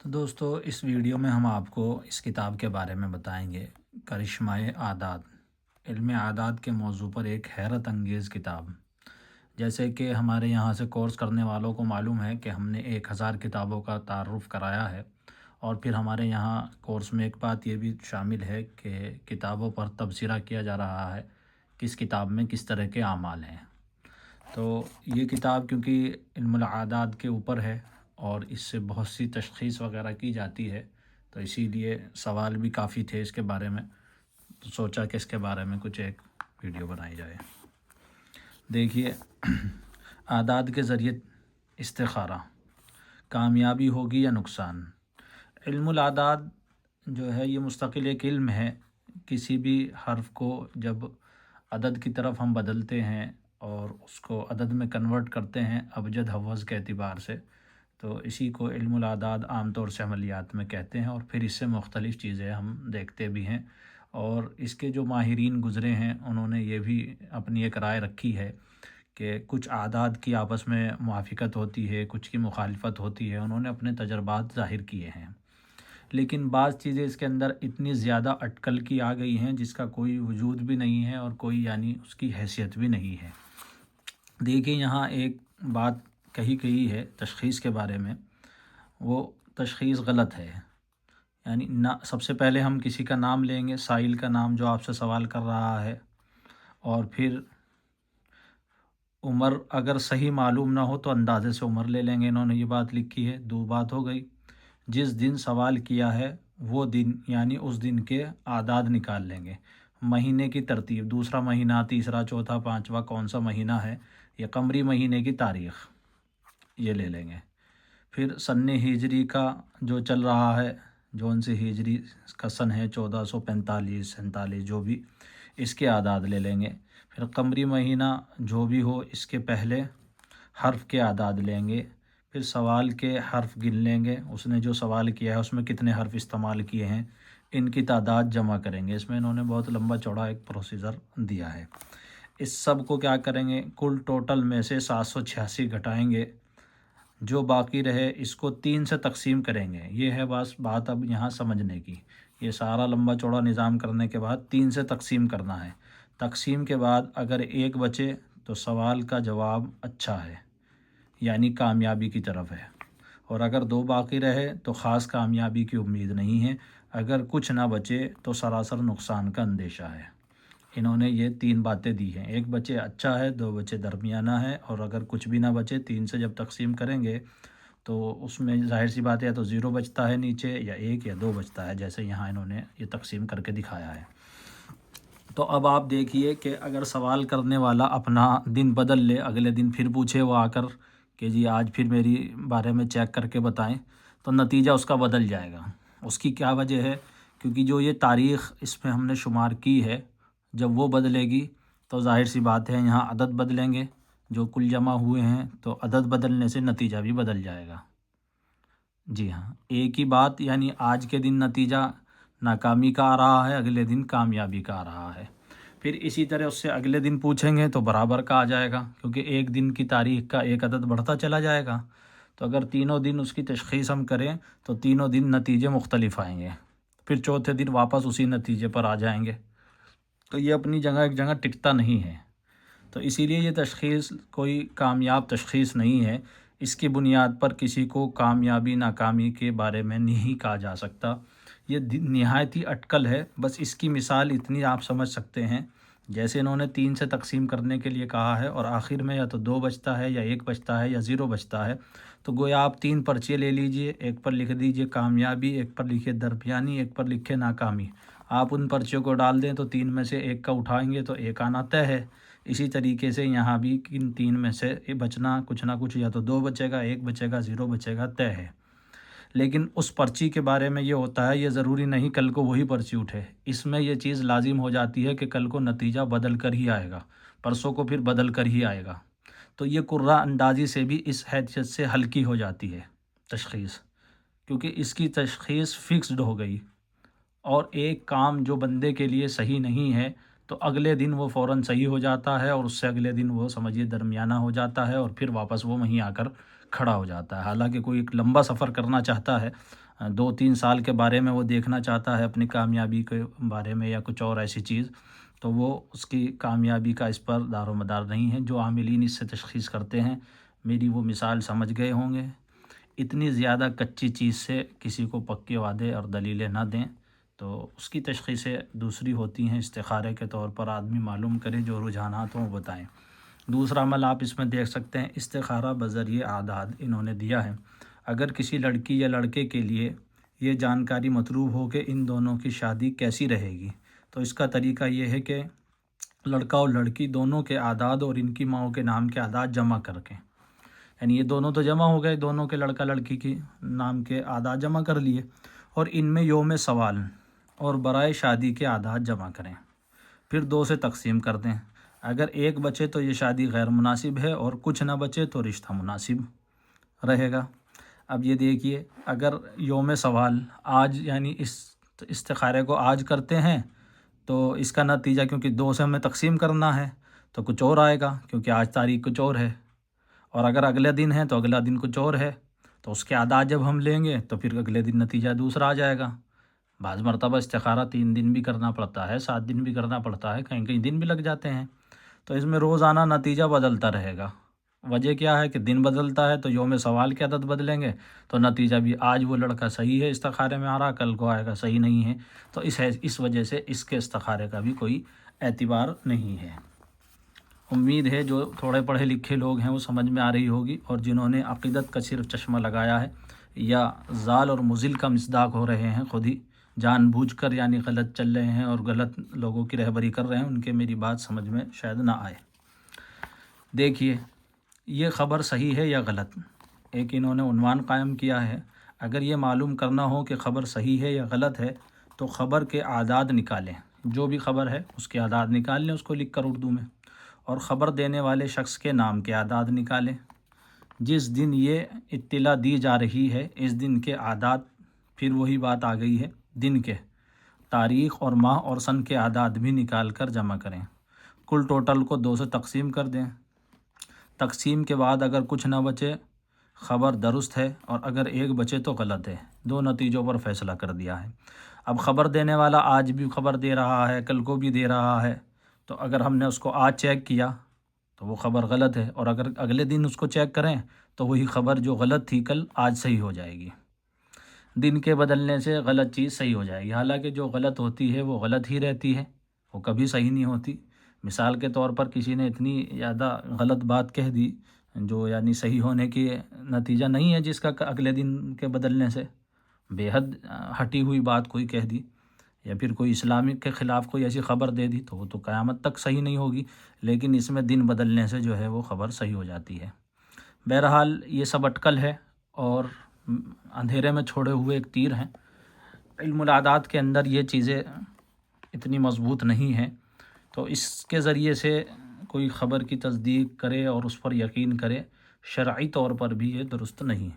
تو دوستو اس ویڈیو میں ہم آپ کو اس کتاب کے بارے میں بتائیں گے، کرشمۂ اعداد۔ علم اعداد کے موضوع پر ایک حیرت انگیز کتاب۔ جیسے کہ ہمارے یہاں سے کورس کرنے والوں کو معلوم ہے کہ ہم نے 1000 کتابوں کا تعارف کرایا ہے، اور پھر ہمارے یہاں کورس میں ایک بات یہ بھی شامل ہے کہ کتابوں پر تبصرہ کیا جا رہا ہے، کس کتاب میں کس طرح کے اعمال ہیں۔ تو یہ کتاب کیونکہ علم العادات کے اوپر ہے اور اس سے بہت سی تشخیص وغیرہ کی جاتی ہے، تو اسی لیے سوال بھی کافی تھے اس کے بارے میں، تو سوچا کہ اس کے بارے میں کچھ ایک ویڈیو بنائی جائے۔ دیکھیے، اعداد کے ذریعے استخارہ، کامیابی ہوگی یا نقصان۔ علم الاعداد جو ہے یہ مستقل ایک علم ہے۔ کسی بھی حرف کو جب عدد کی طرف ہم بدلتے ہیں اور اس کو عدد میں کنورٹ کرتے ہیں ابجد حوض کے اعتبار سے، تو اسی کو علم الاعداد عام طور سے عملیات میں کہتے ہیں، اور پھر اس سے مختلف چیزیں ہم دیکھتے بھی ہیں۔ اور اس کے جو ماہرین گزرے ہیں انہوں نے یہ بھی اپنی ایک رائے رکھی ہے کہ کچھ اعداد کی آپس میں موافقت ہوتی ہے، کچھ کی مخالفت ہوتی ہے، انہوں نے اپنے تجربات ظاہر کیے ہیں۔ لیکن بعض چیزیں اس کے اندر اتنی زیادہ اٹکل کی آ گئی ہیں جس کا کوئی وجود بھی نہیں ہے اور کوئی اس کی حیثیت بھی نہیں ہے۔ دیکھیں، یہاں ایک بات کہی گئی ہے تشخیص کے بارے میں، وہ تشخیص غلط ہے۔ سب سے پہلے ہم کسی کا نام لیں گے، سائل کا نام جو آپ سے سوال کر رہا ہے، اور پھر عمر اگر صحیح معلوم نہ ہو تو اندازے سے عمر لے لیں گے، انہوں نے یہ بات لکھی ہے۔ دو بات ہو گئی، جس دن سوال کیا ہے وہ دن اس دن کے اعداد نکال لیں گے۔ مہینے کی ترتیب، دوسرا مہینہ، تیسرا، چوتھا، پانچواں کون سا مہینہ ہے، یہ قمری مہینے کی تاریخ یہ لے لیں گے۔ پھر سن ہجری کا جو چل رہا ہے، جون سے ہجری کا سن ہے 1445 47، جو بھی اس کے اعداد لے لیں گے۔ پھر قمری مہینہ جو بھی ہو اس کے پہلے حرف کے اعداد لیں گے۔ پھر سوال کے حرف گن لیں گے، اس نے جو سوال کیا ہے اس میں کتنے حرف استعمال کیے ہیں، ان کی تعداد جمع کریں گے۔ اس میں انہوں نے بہت لمبا چوڑا ایک پروسیجر دیا ہے۔ اس سب کو کیا کریں گے، کل ٹوٹل میں سے 786 گھٹائیں گے، جو باقی رہے اس کو 3 سے تقسیم کریں گے۔ یہ ہے بس بات اب یہاں سمجھنے کی۔ یہ سارا لمبا چوڑا نظام کرنے کے بعد 3 سے تقسیم کرنا ہے۔ تقسیم کے بعد اگر 1 بچے تو سوال کا جواب اچھا ہے، کامیابی کی طرف ہے، اور اگر 2 باقی رہے تو خاص کامیابی کی امید نہیں ہے، اگر کچھ نہ بچے تو سراسر نقصان کا اندیشہ ہے۔ انہوں نے یہ 3 باتیں دی ہیں، 1 بچے اچھا ہے، 2 بچے درمیانہ ہے، اور اگر کچھ بھی نہ بچے 3 سے جب تقسیم کریں گے تو اس میں ظاہر سی بات ہے یا تو 0 بچتا ہے نیچے، یا 1 یا 2 بچتا ہے، جیسے یہاں انہوں نے یہ تقسیم کر کے دکھایا ہے۔ تو اب آپ دیکھیے کہ اگر سوال کرنے والا اپنا دن بدل لے، اگلے دن پھر پوچھے وہ آ کر کہ جی آج پھر میری بارے میں چیک کر کے بتائیں، تو نتیجہ اس کا بدل جائے گا۔ اس کی کیا وجہ ہے؟ کیونکہ جو یہ تاریخ اس میں ہم نے شمار کی ہے، جب وہ بدلے گی تو ظاہر سی بات ہے یہاں عدد بدلیں گے جو کل جمع ہوئے ہیں، تو عدد بدلنے سے نتیجہ بھی بدل جائے گا۔ جی ہاں، ایک ہی بات، آج کے دن نتیجہ ناکامی کا آ رہا ہے، اگلے دن کامیابی کا آ رہا ہے۔ پھر اسی طرح اس سے اگلے دن پوچھیں گے تو برابر کا آ جائے گا، کیونکہ ایک دن کی تاریخ کا ایک عدد بڑھتا چلا جائے گا۔ تو اگر تینوں دن اس کی تشخیص ہم کریں تو تینوں دن نتیجے مختلف آئیں گے، پھر چوتھے دن واپس اسی نتیجے پر آ جائیں گے۔ تو یہ اپنی جگہ ایک جگہ ٹکتا نہیں ہے، تو اسی لیے یہ تشخیص کوئی کامیاب تشخیص نہیں ہے۔ اس کی بنیاد پر کسی کو کامیابی ناکامی کے بارے میں نہیں کہا جا سکتا۔ یہ نہایت ہی اٹکل ہے۔ بس اس کی مثال اتنی آپ سمجھ سکتے ہیں، جیسے انہوں نے 3 سے تقسیم کرنے کے لیے کہا ہے اور آخر میں یا تو 2 بچتا ہے یا 1 بچتا ہے یا 0 بچتا ہے، تو گویا آپ 3 پرچے لے لیجئے، ایک پر لکھ دیجئے کامیابی، ایک پر لکھے درمیانی، ایک پر لکھے ناکامی۔ آپ ان پرچیوں کو ڈال دیں تو 3 میں سے 1 کا اٹھائیں گے تو 1 آنا طے ہے۔ اسی طریقے سے یہاں بھی ان 3 میں سے بچنا کچھ نہ کچھ، یا تو 2 بچے گا، 1 بچے گا، 0 بچے گا، طے ہے۔ لیکن اس پرچی کے بارے میں یہ ہوتا ہے، یہ ضروری نہیں کل کو وہی پرچی اٹھے۔ اس میں یہ چیز لازم ہو جاتی ہے کہ کل کو نتیجہ بدل کر ہی آئے گا، پرسوں کو پھر بدل کر ہی آئے گا۔ تو یہ قرہ اندازی سے بھی اس حیثیت سے ہلکی ہو جاتی ہے تشخیص، کیونکہ اس کی تشخیص فکسڈ ہو گئی، اور ایک کام جو بندے کے لیے صحیح نہیں ہے تو اگلے دن وہ فوراً صحیح ہو جاتا ہے، اور اس سے اگلے دن وہ سمجھیے درمیانہ ہو جاتا ہے، اور پھر واپس وہ وہیں آ کر کھڑا ہو جاتا ہے۔ حالانکہ کوئی ایک لمبا سفر کرنا چاہتا ہے، 2-3 سال کے بارے میں وہ دیکھنا چاہتا ہے، اپنی کامیابی کے بارے میں یا کچھ اور ایسی چیز، تو وہ اس کی کامیابی کا اس پر دار و مدار نہیں ہے۔ جو عاملین اس سے تشخیص کرتے ہیں، میری وہ مثال سمجھ گئے ہوں گے۔ اتنی زیادہ کچی چیز سے کسی کو پکے وعدے اور دلیلیں نہ دیں، تو اس کی تشخیصیں دوسری ہوتی ہیں۔ استخارے کے طور پر آدمی معلوم کرے، جو رجحانات ہوں وہ بتائیں۔ دوسرا عمل آپ اس میں دیکھ سکتے ہیں، استخارہ بذریعہ اعداد انہوں نے دیا ہے۔ اگر کسی لڑکی یا لڑکے کے لیے یہ جانکاری مطلوب ہو کہ ان دونوں کی شادی کیسی رہے گی، تو اس کا طریقہ یہ ہے کہ لڑکا اور لڑکی دونوں کے اعداد اور ان کی ماؤں کے نام کے اعداد جمع کر کے، یعنی یہ دونوں تو جمع ہو گئے، دونوں کے لڑکا لڑکی کی نام کے اعداد جمع کر لیے، اور ان میں یوم سوال اور برائے شادی کے اعداد جمع کریں، پھر 2 سے تقسیم کر دیں۔ اگر ایک بچے تو یہ شادی غیر مناسب ہے، اور کچھ نہ بچے تو رشتہ مناسب رہے گا۔ اب یہ دیکھیے، اگر یوم سوال آج، یعنی اس استخارے کو آج کرتے ہیں، تو اس کا نتیجہ کیونکہ 2 سے ہمیں تقسیم کرنا ہے تو کچھ اور آئے گا، کیونکہ آج تاریخ کچھ اور ہے، اور اگر اگلے دن ہے تو اگلا دن کچھ اور ہے، تو اس کے اعداد جب ہم لیں گے تو پھر اگلے دن نتیجہ دوسرا آ جائے گا۔ بعض مرتبہ استخارہ 3 دن بھی کرنا پڑتا ہے، 7 دن بھی کرنا پڑتا ہے، کہیں کہیں دن بھی لگ جاتے ہیں، تو اس میں روزانہ نتیجہ بدلتا رہے گا۔ وجہ کیا ہے کہ دن بدلتا ہے، تو یوم سوال کی عدد بدلیں گے تو نتیجہ بھی آج وہ لڑکا صحیح ہے استخارے میں آ رہا، کل کو آئے گا صحیح نہیں ہے، تو اس وجہ سے اس کے استخارے کا بھی کوئی اعتبار نہیں ہے۔ امید ہے جو تھوڑے پڑھے لکھے لوگ ہیں وہ سمجھ میں آ رہی ہوگی، اور جنہوں نے عقیدت کا صرف چشمہ لگایا ہے یا زال اور مزل کا مصداق ہو رہے ہیں، خود ہی جان بوجھ کر یعنی غلط چل رہے ہیں اور غلط لوگوں کی رہبری کر رہے ہیں، ان کے میری بات سمجھ میں شاید نہ آئے۔ دیکھیے، یہ خبر صحیح ہے یا غلط، ایک انہوں نے عنوان قائم کیا ہے۔ اگر یہ معلوم کرنا ہو کہ خبر صحیح ہے یا غلط ہے، تو خبر کے اعداد نکالیں، جو بھی خبر ہے اس کے اعداد نکال لیں، اس کو لکھ کر اردو میں، اور خبر دینے والے شخص کے نام کے اعداد نکالیں۔ جس دن یہ اطلاع دی جا رہی ہے اس دن کے اعداد، پھر وہی بات آ گئی ہے، دن کے تاریخ اور ماہ اور سن کے اعداد بھی نکال کر جمع کریں۔ کل ٹوٹل کو 2 سے تقسیم کر دیں۔ تقسیم کے بعد اگر کچھ نہ بچے، خبر درست ہے، اور اگر ایک بچے تو غلط ہے۔ 2 نتیجوں پر فیصلہ کر دیا ہے۔ اب خبر دینے والا آج بھی خبر دے رہا ہے، کل کو بھی دے رہا ہے، تو اگر ہم نے اس کو آج چیک کیا تو وہ خبر غلط ہے، اور اگر اگلے دن اس کو چیک کریں تو وہی خبر جو غلط تھی کل، آج صحیح ہو جائے گی۔ دن کے بدلنے سے غلط چیز صحیح ہو جائے گی، حالانکہ جو غلط ہوتی ہے وہ غلط ہی رہتی ہے، وہ کبھی صحیح نہیں ہوتی۔ مثال کے طور پر کسی نے اتنی زیادہ غلط بات کہہ دی جو یعنی صحیح ہونے کی نتیجہ نہیں ہے، جس کا اگلے دن کے بدلنے سے بے حد ہٹی ہوئی بات کوئی کہہ دی، یا پھر کوئی اسلامک کے خلاف کوئی ایسی خبر دے دی، تو وہ تو قیامت تک صحیح نہیں ہوگی، لیکن اس میں دن بدلنے سے جو ہے وہ خبر صحیح ہو جاتی ہے۔ بہرحال یہ سب اٹکل ہے اور اندھیرے میں چھوڑے ہوئے ایک تیر ہیں۔ علم العادات کے اندر یہ چیزیں اتنی مضبوط نہیں ہیں، تو اس کے ذریعے سے کوئی خبر کی تصدیق کرے اور اس پر یقین کرے، شرعی طور پر بھی یہ درست نہیں۔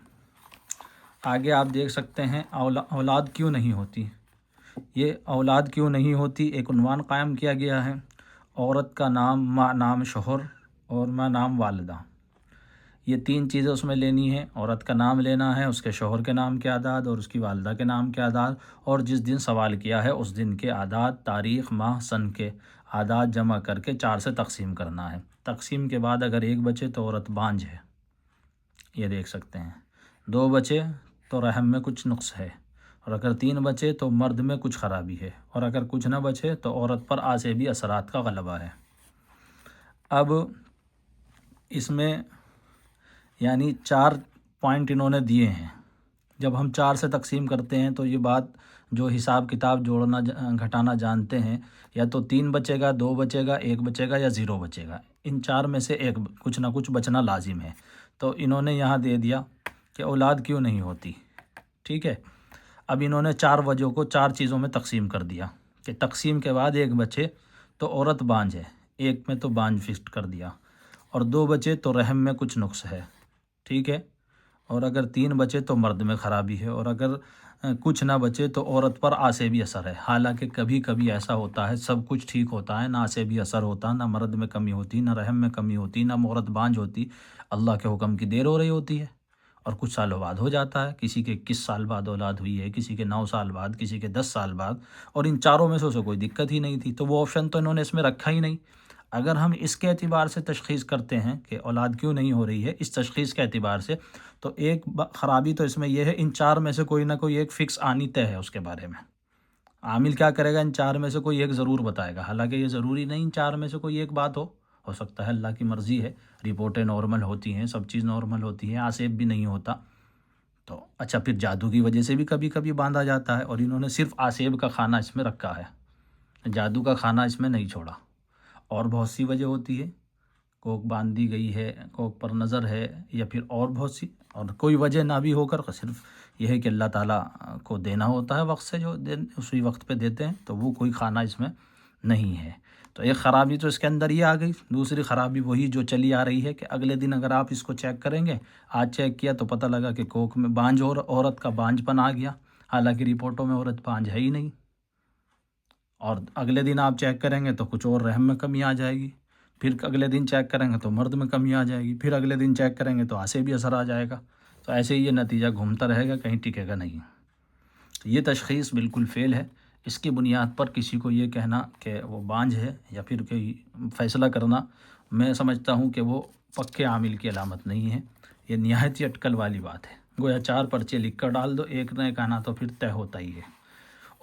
آگے آپ دیکھ سکتے ہیں، اولاد کیوں نہیں ہوتی۔ یہ اولاد کیوں نہیں ہوتی، ایک عنوان قائم کیا گیا ہے۔ عورت کا نام، ماں نام شوہر، اور ماں نام والدہ، یہ 3 چیزیں اس میں لینی ہیں۔ عورت کا نام لینا ہے، اس کے شوہر کے نام کے اعداد، اور اس کی والدہ کے نام کے اعداد، اور جس دن سوال کیا ہے اس دن کے اعداد، تاریخ، ماہ، سن کے اعداد جمع کر کے 4 سے تقسیم کرنا ہے۔ تقسیم کے بعد اگر ایک بچے تو عورت بانجھ ہے، یہ دیکھ سکتے ہیں۔ 2 بچے تو رحم میں کچھ نقص ہے، اور اگر 3 بچے تو مرد میں کچھ خرابی ہے، اور اگر کچھ نہ بچے تو عورت پر آسیبی اثرات کا غلبہ ہے۔ اب اس میں یعنی 4 پوائنٹ انہوں نے دیے ہیں۔ جب ہم 4 سے تقسیم کرتے ہیں تو یہ بات جو حساب کتاب جوڑنا گھٹانا جانتے ہیں، یا تو 3 بچے گا، 2 بچے گا، 1 بچے گا، یا 0 بچے گا، ان 4 میں سے ایک کچھ نہ کچھ بچنا لازم ہے۔ تو انہوں نے یہاں دے دیا کہ اولاد کیوں نہیں ہوتی، ٹھیک ہے۔ اب انہوں نے 4 وجہوں کو 4 چیزوں میں تقسیم کر دیا کہ تقسیم کے بعد 1 بچے تو عورت بانجھ ہے، 1 میں تو بانجھ فکس کر دیا، اور 2 بچے تو رحم میں کچھ نقص ہے، ٹھیک ہے، اور اگر 3 بچے تو مرد میں خرابی ہے، اور اگر کچھ نہ بچے تو عورت پر آسیبی اثر ہے۔ حالانکہ کبھی کبھی ایسا ہوتا ہے، سب کچھ ٹھیک ہوتا ہے، نہ آسیبی اثر ہوتا، نہ مرد میں کمی ہوتی، نہ رحم میں کمی ہوتی، نہ عورت بانجھ ہوتی، اللہ کے حکم کی دیر ہو رہی ہوتی ہے، اور کچھ سالوں بعد ہو جاتا ہے، کسی کے 21 سال بعد اولاد ہوئی ہے، کسی کے 9 سال بعد، کسی کے 10 سال بعد، اور ان چاروں میں سے اسے کوئی دقت ہی نہیں تھی، تو وہ آپشن تو انہوں نے اس میں رکھا ہی نہیں۔ اگر ہم اس کے اعتبار سے تشخیص کرتے ہیں کہ اولاد کیوں نہیں ہو رہی ہے، اس تشخیص کے اعتبار سے، تو ایک خرابی تو اس میں یہ ہے، ان چار میں سے کوئی نہ کوئی ایک فکس آنی طے ہے اس کے بارے میں۔ عامل کیا کرے گا، ان چار میں سے کوئی ایک ضرور بتائے گا، حالانکہ یہ ضروری نہیں ان چار میں سے کوئی ایک بات ہو سکتا ہے، اللہ کی مرضی ہے، رپورٹیں نارمل ہوتی ہیں، سب چیز نارمل ہوتی ہے، آسیب بھی نہیں ہوتا۔ تو اچھا، پھر جادو کی وجہ سے بھی کبھی کبھی باندھا جاتا ہے، اور انہوں نے صرف آسیب کا کھانا اس میں رکھا ہے، جادو کا کھانا اس میں نہیں چھوڑا۔ اور بہت سی وجہ ہوتی ہے، کوک باندھ دی گئی ہے، کوک پر نظر ہے، یا پھر اور بہت سی، اور کوئی وجہ نہ بھی ہو کر صرف یہ ہے کہ اللہ تعالیٰ کو دینا ہوتا ہے وقت سے، جو اسی وقت پہ دیتے ہیں، تو وہ کوئی کھانا اس میں نہیں ہے۔ تو ایک خرابی تو اس کے اندر یہ آ گئی۔ دوسری خرابی وہی جو چلی آ رہی ہے کہ اگلے دن اگر آپ اس کو چیک کریں گے، آج چیک کیا تو پتہ لگا کہ کوک میں بانجھ، اور عورت کا بانجھ پن آ گیا، حالانکہ رپورٹوں میں عورت بانجھ ہے ہی نہیں۔ اور اگلے دن آپ چیک کریں گے تو کچھ اور رحم میں کمی آ جائے گی، پھر اگلے دن چیک کریں گے تو مرد میں کمی آ جائے گی، پھر اگلے دن چیک کریں گے تو آسے بھی اثر آ جائے گا۔ تو ایسے ہی یہ نتیجہ گھومتا رہے گا، کہیں ٹکے گا نہیں۔ تو یہ تشخیص بالکل فیل ہے۔ اس کی بنیاد پر کسی کو یہ کہنا کہ وہ بانجھ ہے، یا پھر کوئی فیصلہ کرنا، میں سمجھتا ہوں کہ وہ پکے عامل کی علامت نہیں ہے، یہ نہایت ہی اٹکل والی بات ہے۔ گویا 4 پرچے لکھ کر ڈال دو، ایک نہ ایک آنا تو پھر طے ہوتا ہی ہے۔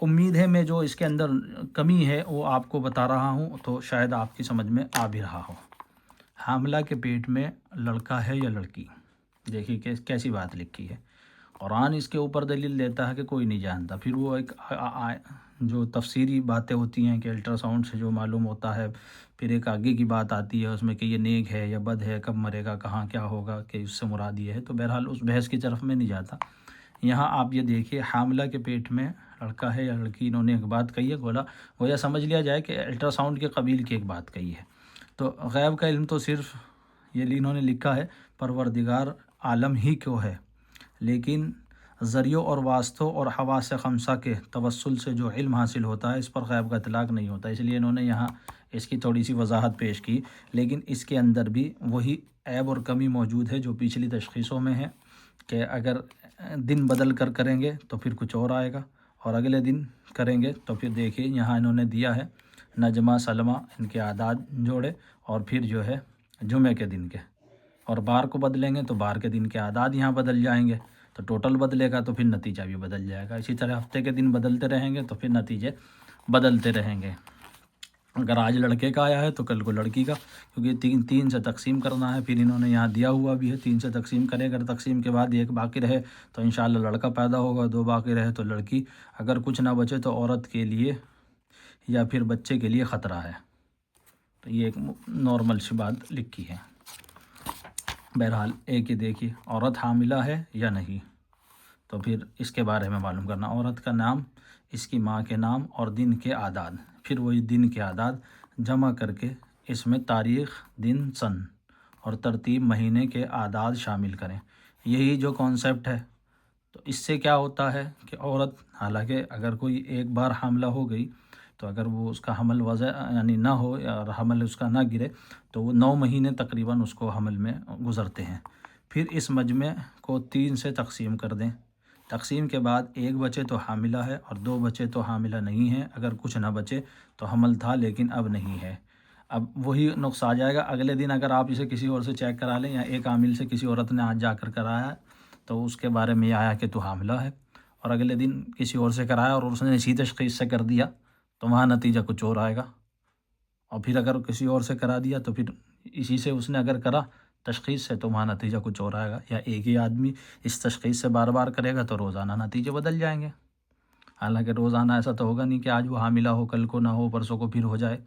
امید ہے میں جو اس کے اندر کمی ہے وہ آپ کو بتا رہا ہوں، تو شاید آپ کی سمجھ میں آ بھی رہا ہو۔ حاملہ کے پیٹ میں لڑکا ہے یا لڑکی، دیکھیے کیسی بات لکھی ہے۔ قرآن اس کے اوپر دلیل دیتا ہے کہ کوئی نہیں جانتا، پھر وہ ایک جو تفسیری باتیں ہوتی ہیں کہ الٹرا ساؤنڈ سے جو معلوم ہوتا ہے، پھر ایک آگے کی بات آتی ہے اس میں کہ یہ نیک ہے یا بد ہے، کب مرے گا، کہاں کیا ہوگا، کہ اس سے مراد یہ ہے۔ تو بہرحال اس بحث کی طرف میں نہیں جاتا۔ یہاں آپ یہ دیکھیے، حاملہ کے پیٹ میں لڑکا ہے یا لڑکی، انہوں نے ایک بات کہی ہے، گویا سمجھ لیا جائے کہ الٹرا ساؤنڈ کے قبیل کی ایک بات کہی ہے۔ تو غیب کا علم تو صرف یہ انہوں نے لکھا ہے پروردگار عالم ہی کو ہے، لیکن ذریعوں اور واسطوں اور حواس خمسہ کے توسل سے جو علم حاصل ہوتا ہے، اس پر غیب کا اطلاق نہیں ہوتا، اس لیے انہوں نے یہاں اس کی تھوڑی سی وضاحت پیش کی۔ لیکن اس کے اندر بھی وہی عیب اور کمی موجود ہے جو پچھلی تشخیصوں میں ہے، کہ اگر دن بدل کر کریں گے تو پھر کچھ اور آئے گا، اور اگلے دن کریں گے تو پھر دیکھیے یہاں انہوں نے دیا ہے نجمہ سلمہ، ان کے اعداد جوڑے، اور پھر جو ہے جمعے کے دن کے، اور بار کو بدلیں گے تو بار کے دن کے اعداد یہاں بدل جائیں گے، تو ٹوٹل بدلے گا تو پھر نتیجہ بھی بدل جائے گا۔ اسی طرح ہفتے کے دن بدلتے رہیں گے تو پھر نتیجے بدلتے رہیں گے۔ اگر آج لڑکے کا آیا ہے تو کل کو لڑکی کا، کیونکہ تین سے تقسیم کرنا ہے، پھر انہوں نے یہاں دیا ہوا بھی ہے 3 سے تقسیم کرے، اگر تقسیم کے بعد ایک باقی رہے تو انشاءاللہ لڑکا پیدا ہوگا، 2 باقی رہے تو لڑکی، اگر کچھ نہ بچے تو عورت کے لیے یا پھر بچے کے لیے خطرہ ہے۔ تو یہ ایک نارمل سی بات لکھی ہے۔ بہرحال ایک ہی دیکھیے، عورت حاملہ ہے یا نہیں، تو پھر اس کے بارے میں معلوم کرنا، عورت کا نام، اس کی ماں کے نام اور دن کے اعداد، پھر وہی دن کے اعداد جمع کر کے اس میں تاریخ، دن، سن اور ترتیب مہینے کے اعداد شامل کریں۔ یہی جو کانسیپٹ ہے، تو اس سے کیا ہوتا ہے کہ عورت، حالانکہ اگر کوئی ایک بار حاملہ ہو گئی تو اگر وہ اس کا حمل وضع یعنی نہ ہو، یا حمل اس کا نہ گرے، تو وہ 9 مہینے تقریباً اس کو حمل میں گزرتے ہیں۔ پھر اس مجمع کو 3 سے تقسیم کر دیں، تقسیم کے بعد 1 بچے تو حاملہ ہے اور 2 بچے تو حاملہ نہیں ہے، اگر کچھ نہ بچے تو حمل تھا لیکن اب نہیں ہے۔ اب وہی نقص آ جائے گا، اگلے دن اگر آپ اسے کسی اور سے چیک کرا لیں، یا ایک عامل سے کسی عورت نے آج جا کر کرایا تو اس کے بارے میں یہ آیا کہ تو حاملہ ہے، اور اگلے دن کسی اور سے کرایا اور اس نے اسی تشخیص سے کر دیا، تو وہاں نتیجہ کچھ اور آئے گا۔ اور پھر اگر کسی اور سے کرا دیا تو پھر اسی سے اس نے اگر کرا تشخیص سے، تو وہاں نتیجہ کچھ اور آئے گا۔ یا ایک ہی آدمی اس تشخیص سے بار بار کرے گا تو روزانہ نتیجے بدل جائیں گے، حالانکہ روزانہ ایسا تو ہوگا نہیں کہ آج وہ حاملہ ہو، کل کو نہ ہو، پرسوں کو پھر ہو جائے۔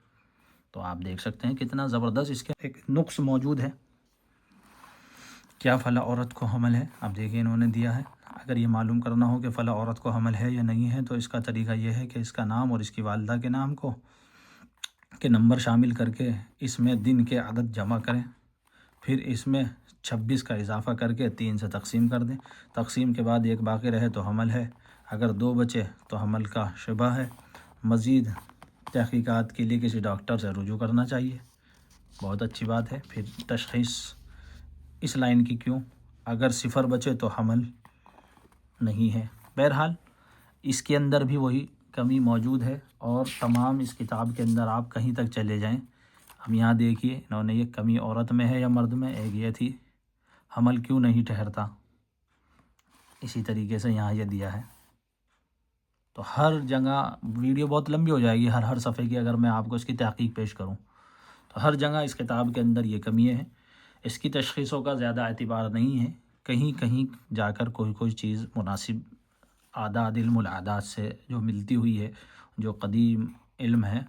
تو آپ دیکھ سکتے ہیں کتنا زبردست اس کے ایک نقص موجود ہے۔ کیا فلاں عورت کو حمل ہے؟ اب دیکھیں انہوں نے دیا ہے، اگر یہ معلوم کرنا ہو کہ فلاں عورت کو حمل ہے یا نہیں ہے، تو اس کا طریقہ یہ ہے کہ اس کا نام اور اس کی والدہ کے نام کو کے نمبر شامل کر کے اس میں دن کے عدد جمع کریں، پھر اس میں 26 کا اضافہ کر کے 3 سے تقسیم کر دیں، تقسیم کے بعد 1 باقی رہے تو حمل ہے، اگر 2 بچے تو حمل کا شبہ ہے۔ مزید تحقیقات کے لیے کسی ڈاکٹر سے رجوع کرنا چاہیے۔ بہت اچھی بات ہے۔ پھر تشخیص اس لائن کی کیوں؟ اگر صفر بچے تو حمل نہیں ہے۔ بہرحال اس کے اندر بھی وہی کمی موجود ہے، اور تمام اس کتاب کے اندر آپ کہیں تک چلے جائیں، اب یہاں دیکھیے انہوں نے یہ کمی عورت میں ہے یا مرد میں، ایک یہ تھی حمل کیوں نہیں ٹھہرتا، اسی طریقے سے یہاں یہ دیا ہے۔ تو ہر جگہ ویڈیو بہت لمبی ہو جائے گی، ہر صفحے کی اگر میں آپ کو اس کی تحقیق پیش کروں، تو ہر جگہ اس کتاب کے اندر یہ کمی ہے۔ اس کی تشخیصوں کا زیادہ اعتبار نہیں ہے، کہیں کہیں جا کر کوئی چیز مناسب اعداد علم العادات سے جو ملتی ہوئی ہے، جو قدیم علم ہے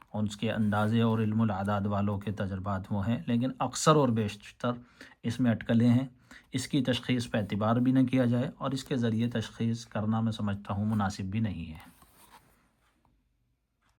اور اس کے اندازے اور علم العادات والوں کے تجربات وہ ہیں، لیکن اکثر اور بیشتر اس میں اٹکلیں ہیں۔ اس کی تشخیص پہ اعتبار بھی نہ کیا جائے، اور اس کے ذریعے تشخیص کرنا میں سمجھتا ہوں مناسب بھی نہیں ہے۔